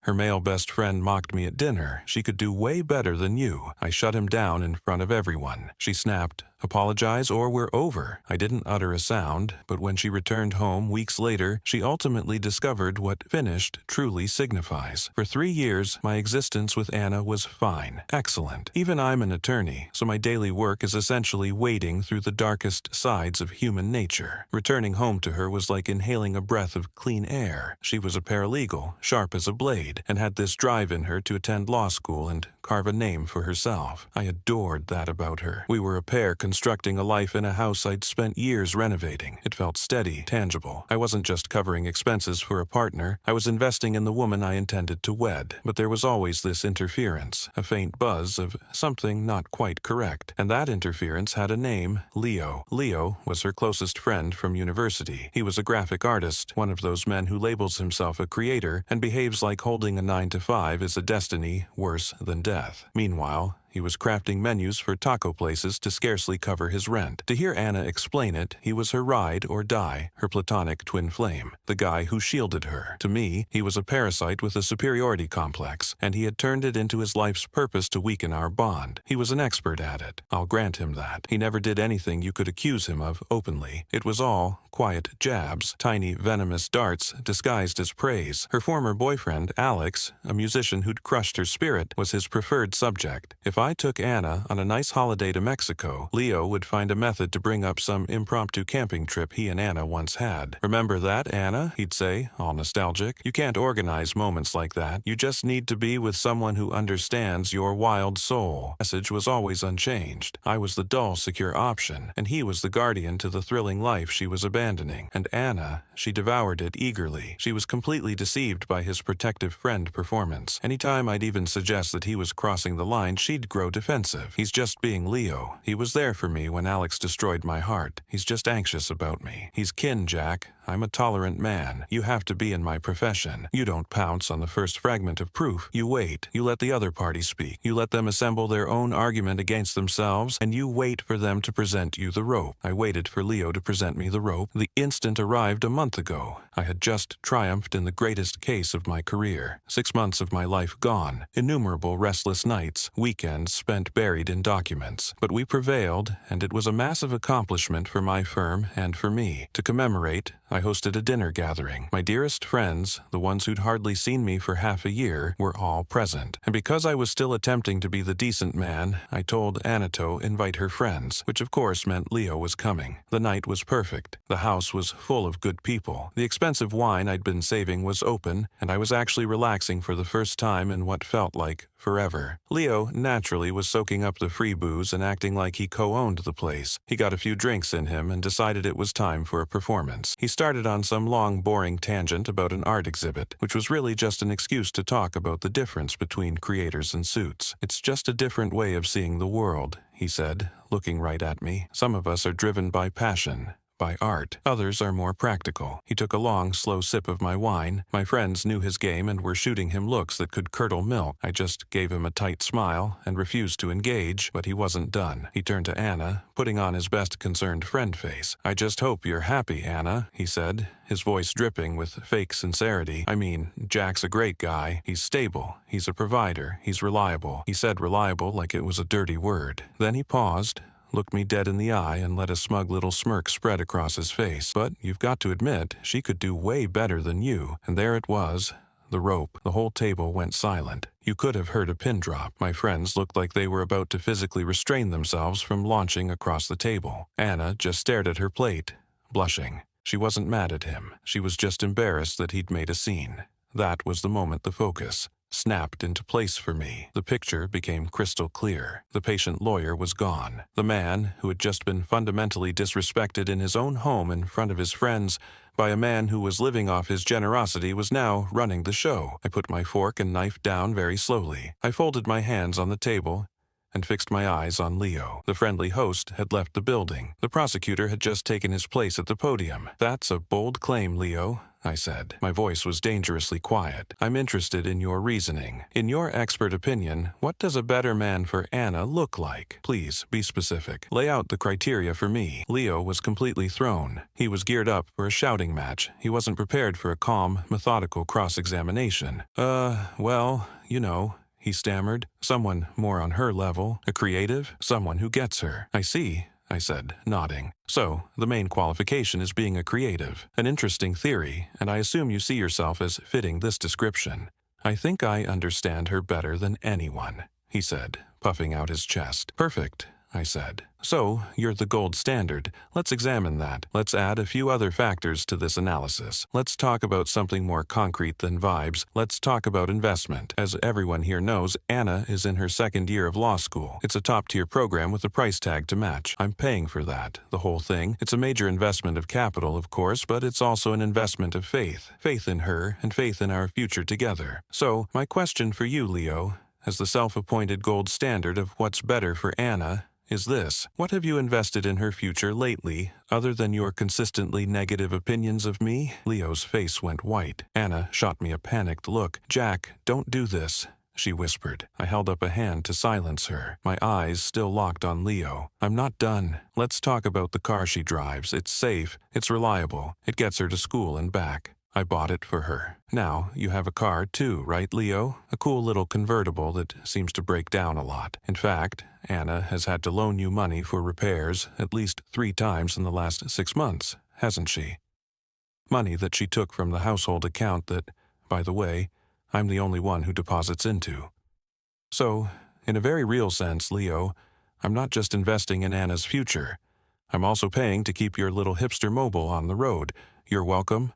Her male best friend mocked me at dinner. She could do way better than you. I shut him down in front of everyone. She snapped, "Apologize or we're over." I didn't utter a sound, but when she returned home weeks later, she ultimately discovered what finished truly signifies. For 3 years, my existence with Anna was fine, excellent. Even I'm an attorney, so my daily work is essentially wading through the darkest sides of human nature. Returning home to her was like inhaling a breath of clean air. She was a paralegal, sharp as a blade, and had this drive in her to attend law school and carve a name for herself. I adored that about her. We were a pair constructing a life in a house I'd spent years renovating. It felt steady, tangible. I wasn't just covering expenses for a partner. I was investing in the woman I intended to wed. But there was always this interference, a faint buzz of something not quite correct. And that interference had a name, Leo. Leo was her closest friend from university. He was a graphic artist, one of those men who labels himself a creator and behaves like holding a 9-to-5 is a destiny worse than death. Meanwhile, he was crafting menus for taco places to scarcely cover his rent. To hear Anna explain it, he was her ride or die, her platonic twin flame, the guy who shielded her. To me, he was a parasite with a superiority complex, and he had turned it into his life's purpose to weaken our bond. He was an expert at it. I'll grant him that. He never did anything you could accuse him of openly. It was all quiet jabs, tiny venomous darts disguised as praise. Her former boyfriend, Alex, a musician who'd crushed her spirit, was his preferred subject. If I took Anna on a nice holiday to Mexico, Leo would find a method to bring up some impromptu camping trip he and Anna once had. "Remember that, Anna?" he'd say, all nostalgic. "You can't organize moments like that. You just need to be with someone who understands your wild soul." The message was always unchanged. I was the dull, secure option, and he was the guardian to the thrilling life she was abandoning. And Anna, she devoured it eagerly. She was completely deceived by his protective friend performance. Anytime I'd even suggest that he was crossing the line, she'd grow defensive. "He's just being Leo. He was there for me when Alex destroyed my heart. He's just anxious about me. He's kin, Jack. I'm a tolerant man. You have to be in my profession. You don't pounce on the first fragment of proof. You wait. You let the other party speak. You let them assemble their own argument against themselves, and you wait for them to present you the rope." I waited for Leo to present me the rope. The instant arrived a month ago. I had just triumphed in the greatest case of my career. 6 months of my life gone. Innumerable restless nights, weekends spent buried in documents. But we prevailed, and it was a massive accomplishment for my firm and for me. To commemorate, I hosted a dinner gathering. My dearest friends, the ones who'd hardly seen me for half a year, were all present. And because I was still attempting to be the decent man, I told Anna to invite her friends, which of course meant Leo was coming. The night was perfect. The house was full of good people. The expensive wine I'd been saving was open, and I was actually relaxing for the first time in what felt like forever. Leo naturally was soaking up the free booze and acting like he co-owned the place. He got a few drinks in him and decided it was time for a performance. He started on some long, boring tangent about an art exhibit, which was really just an excuse to talk about the difference between creators and suits. "It's just a different way of seeing the world," he said, looking right at me. "Some of us are driven by passion, by art. Others are more practical." He took a long, slow sip of my wine. My friends knew his game and were shooting him looks that could curdle milk. I just gave him a tight smile and refused to engage, but he wasn't done. He turned to Anna, putting on his best concerned friend face. "I just hope you're happy, Anna," he said, his voice dripping with fake sincerity. "I mean, Jack's a great guy. He's stable. He's a provider. He's reliable." He said reliable like it was a dirty word. Then he paused, looked me dead in the eye, and let a smug little smirk spread across his face. "But you've got to admit, she could do way better than you." And there it was, the rope. The whole table went silent. You could have heard a pin drop. My friends looked like they were about to physically restrain themselves from launching across the table. Anna just stared at her plate, blushing. She wasn't mad at him. She was just embarrassed that he'd made a scene. That was the moment the focus snapped into place for me. The picture became crystal clear. The patient lawyer was gone. The man, who had just been fundamentally disrespected in his own home in front of his friends by a man who was living off his generosity, was now running the show. I put my fork and knife down very slowly. I folded my hands on the table and fixed my eyes on Leo. The friendly host had left the building. The prosecutor had just taken his place at the podium. "That's a bold claim, Leo," I said. My voice was dangerously quiet. "I'm interested in your reasoning. In your expert opinion, what does a better man for Anna look like? Please, be specific. Lay out the criteria for me." Leo was completely thrown. He was geared up for a shouting match. He wasn't prepared for a calm, methodical cross-examination. Well, you know," he stammered. "Someone more on her level. A creative. Someone who gets her." "I see," I said, nodding. "So, the main qualification is being a creative. An interesting theory, and I assume you see yourself as fitting this description." "I think I understand her better than anyone," he said, puffing out his chest. "Perfect," I said. "So, you're the gold standard. Let's examine that. Let's add a few other factors to this analysis. Let's talk about something more concrete than vibes. Let's talk about investment. As everyone here knows, Anna is in her second year of law school. It's a top-tier program with a price tag to match. I'm paying for that, the whole thing. It's a major investment of capital, of course, but it's also an investment of faith. Faith in her and faith in our future together. So, my question for you, Leo, as the self-appointed gold standard of what's better for Anna, is this: what have you invested in her future lately, other than your consistently negative opinions of me?" Leo's face went white. Anna shot me a panicked look. "Jack, don't do this," she whispered. I held up a hand to silence her, my eyes still locked on Leo. "I'm not done. Let's talk about the car she drives. It's safe, it's reliable, it gets her to school and back. I bought it for her. Now, you have a car too, right, Leo? A cool little convertible that seems to break down a lot. In fact, Anna has had to loan you money for repairs at least 3 times in the last 6 months, hasn't she? Money that she took from the household account that, by the way, I'm the only one who deposits into. So, in a very real sense, Leo, I'm not just investing in Anna's future. I'm also paying to keep your little hipster mobile on the road. You're welcome."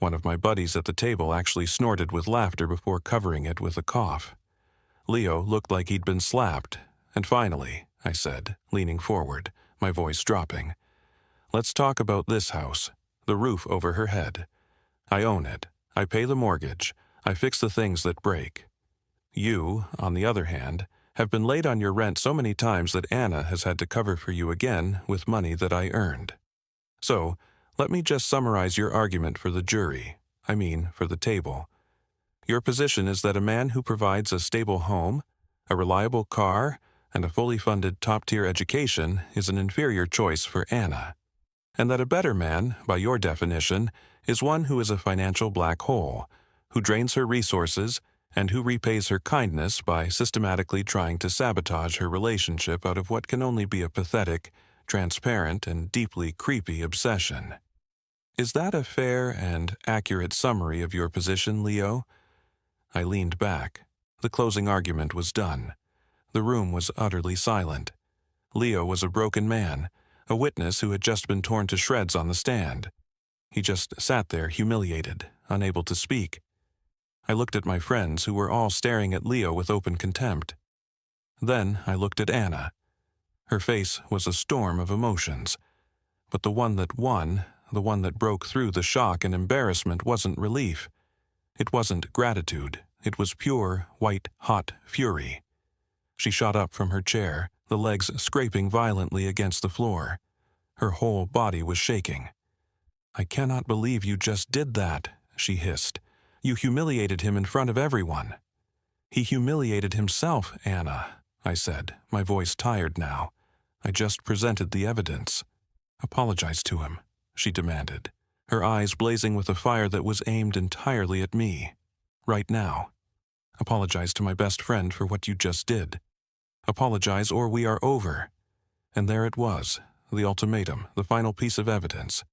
One of my buddies at the table actually snorted with laughter before covering it with a cough. Leo looked like he'd been slapped. "And finally," I said, leaning forward, my voice dropping, "let's talk about this house, the roof over her head. I own it. I pay the mortgage. I fix the things that break. You, on the other hand, have been late on your rent so many times that Anna has had to cover for you again with money that I earned. So, let me just summarize your argument for the jury. I mean, for the table. Your position is that a man who provides a stable home, a reliable car, and a fully funded top-tier education is an inferior choice for Anna. And that a better man, by your definition, is one who is a financial black hole, who drains her resources, and who repays her kindness by systematically trying to sabotage her relationship out of what can only be a pathetic, transparent, and deeply creepy obsession. Is that a fair and accurate summary of your position, Leo?" I leaned back. The closing argument was done. The room was utterly silent. Leo was a broken man, a witness who had just been torn to shreds on the stand. He just sat there humiliated, unable to speak. I looked at my friends who were all staring at Leo with open contempt. Then I looked at Anna. Her face was a storm of emotions. But the one that won, the one that broke through the shock and embarrassment, wasn't relief. It wasn't gratitude. It was pure, white-hot fury. She shot up from her chair, the legs scraping violently against the floor. Her whole body was shaking. "I cannot believe you just did that," she hissed. "You humiliated him in front of everyone." "He humiliated himself, Anna," I said, my voice tired now. "I just presented the evidence." "Apologize to him," she demanded, her eyes blazing with a fire that was aimed entirely at me. "Right now. Apologize to my best friend for what you just did. Apologize or we are over." And there it was, the ultimatum, the final piece of evidence.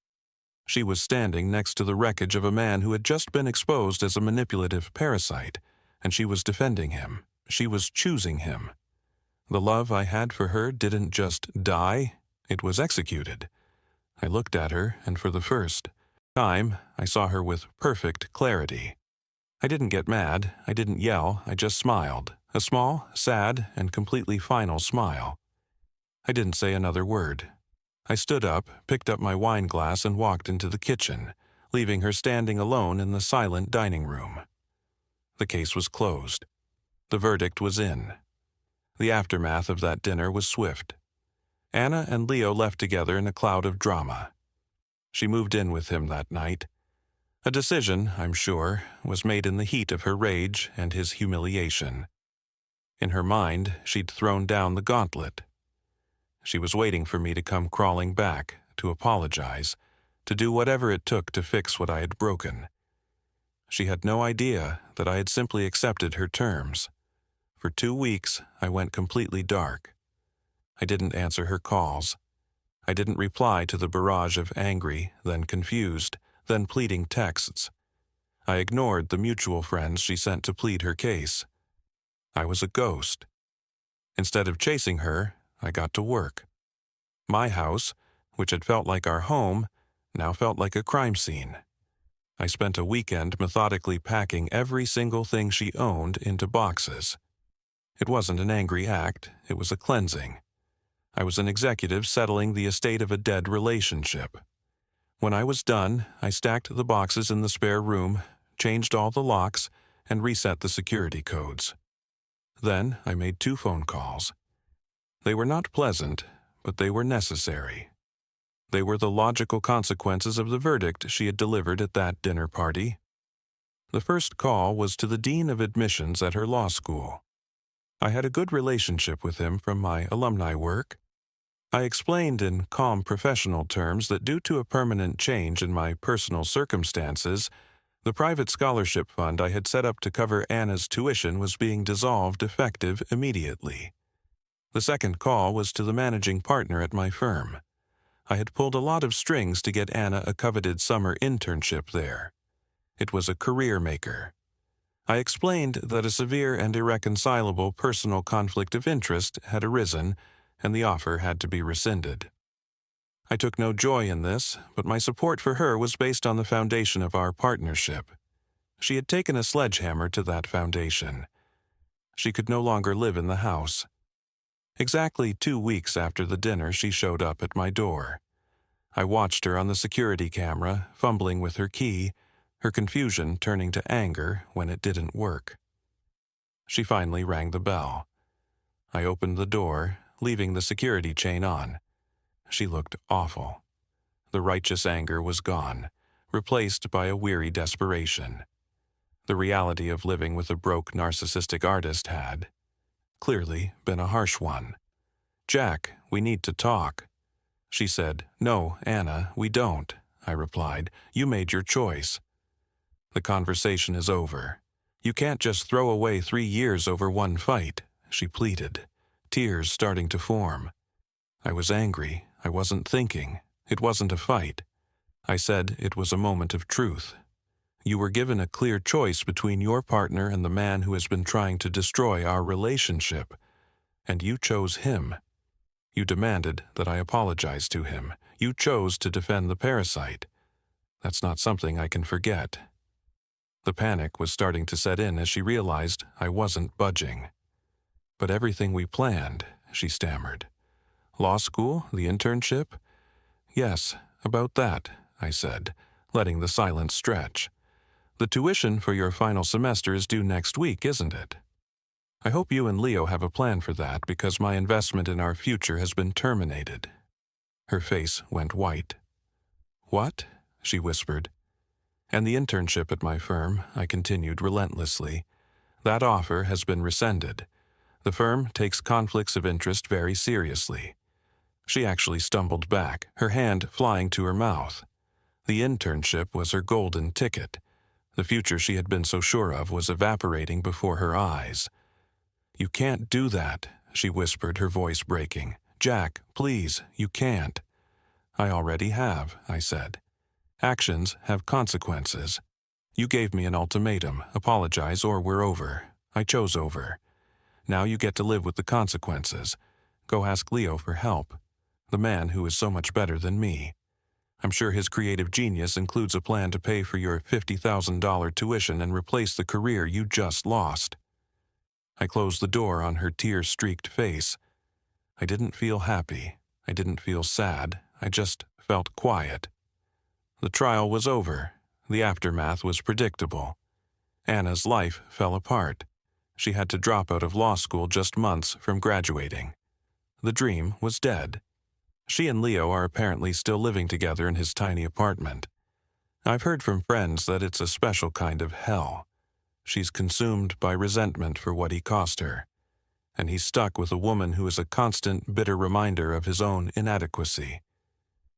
She was standing next to the wreckage of a man who had just been exposed as a manipulative parasite, and she was defending him. She was choosing him. The love I had for her didn't just die, it was executed. I looked at her, and for the first time, I saw her with perfect clarity. I didn't get mad, I didn't yell, I just smiled. A small, sad, and completely final smile. I didn't say another word. I stood up, picked up my wine glass, and walked into the kitchen, leaving her standing alone in the silent dining room. The case was closed. The verdict was in. The aftermath of that dinner was swift. Anna and Leo left together in a cloud of drama. She moved in with him that night. A decision, I'm sure, was made in the heat of her rage and his humiliation. In her mind, she'd thrown down the gauntlet. She was waiting for me to come crawling back, to apologize, to do whatever it took to fix what I had broken. She had no idea that I had simply accepted her terms. For 2 weeks, I went completely dark. I didn't answer her calls. I didn't reply to the barrage of angry, then confused, then pleading texts. I ignored the mutual friends she sent to plead her case. I was a ghost. Instead of chasing her, I got to work. My house, which had felt like our home, now felt like a crime scene. I spent a weekend methodically packing every single thing she owned into boxes. It wasn't an angry act, it was a cleansing. I was an executive settling the estate of a dead relationship. When I was done, I stacked the boxes in the spare room, changed all the locks, and reset the security codes. Then I made 2 phone calls. They were not pleasant, but they were necessary. They were the logical consequences of the verdict she had delivered at that dinner party. The first call was to the dean of admissions at her law school. I had a good relationship with him from my alumni work. I explained in calm professional terms that due to a permanent change in my personal circumstances, the private scholarship fund I had set up to cover Anna's tuition was being dissolved effective immediately. The second call was to the managing partner at my firm. I had pulled a lot of strings to get Anna a coveted summer internship there. It was a career maker. I explained that a severe and irreconcilable personal conflict of interest had arisen, and the offer had to be rescinded. I took no joy in this, but my support for her was based on the foundation of our partnership. She had taken a sledgehammer to that foundation. She could no longer live in the house. Exactly 2 weeks after the dinner, she showed up at my door. I watched her on the security camera, fumbling with her key, her confusion turning to anger when it didn't work. She finally rang the bell. I opened the door, leaving the security chain on. She looked awful. The righteous anger was gone, replaced by a weary desperation. The reality of living with a broke narcissistic artist had, clearly, been a harsh one. "Jack, we need to talk." She said, "No, Anna, we don't," I replied. "You made your choice. The conversation is over. You can't just throw away 3 years over one fight," she pleaded, tears starting to form. I was angry. I wasn't thinking. It wasn't a fight. I said it was a moment of truth. You were given a clear choice between your partner and the man who has been trying to destroy our relationship, and you chose him. You demanded that I apologize to him. You chose to defend the parasite. That's not something I can forget. The panic was starting to set in as she realized I wasn't budging. "But everything we planned," she stammered. "Law school, the internship?" "Yes, about that," I said, letting the silence stretch. "The tuition for your final semester is due next week, isn't it? I hope you and Leo have a plan for that because my investment in our future has been terminated." Her face went white. "What?" she whispered. "And the internship at my firm," I continued relentlessly. "That offer has been rescinded. The firm takes conflicts of interest very seriously." She actually stumbled back, her hand flying to her mouth. The internship was her golden ticket. The future she had been so sure of was evaporating before her eyes. "You can't do that," she whispered, her voice breaking. "Jack, please, you can't." "I already have," I said. "Actions have consequences. You gave me an ultimatum, apologize or we're over. I chose over. Now you get to live with the consequences. Go ask Leo for help. The man who is so much better than me. I'm sure his creative genius includes a plan to pay for your $50,000 tuition and replace the career you just lost." I closed the door on her tear-streaked face. I didn't feel happy. I didn't feel sad. I just felt quiet. The trial was over. The aftermath was predictable. Anna's life fell apart. She had to drop out of law school just months from graduating. The dream was dead. She and Leo are apparently still living together in his tiny apartment. I've heard from friends that it's a special kind of hell. She's consumed by resentment for what he cost her, and he's stuck with a woman who is a constant, bitter reminder of his own inadequacy.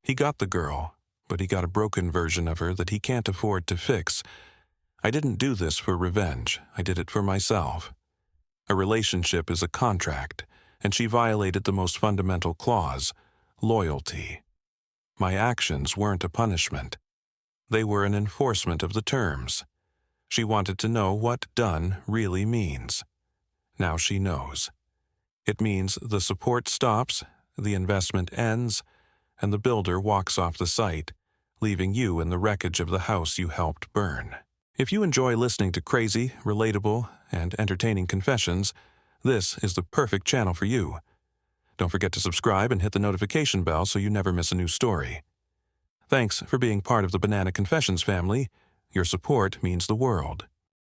He got the girl, but he got a broken version of her that he can't afford to fix. I didn't do this for revenge. I did it for myself. A relationship is a contract, and she violated the most fundamental clause, loyalty. My actions weren't a punishment. They were an enforcement of the terms. She wanted to know what done really means. Now she knows. It means the support stops, the investment ends, and the builder walks off the site, leaving you in the wreckage of the house you helped burn. If you enjoy listening to crazy, relatable, and entertaining confessions, this is the perfect channel for you. Don't forget to subscribe and hit the notification bell so you never miss a new story. Thanks for being part of the Banana Confessions family. Your support means the world.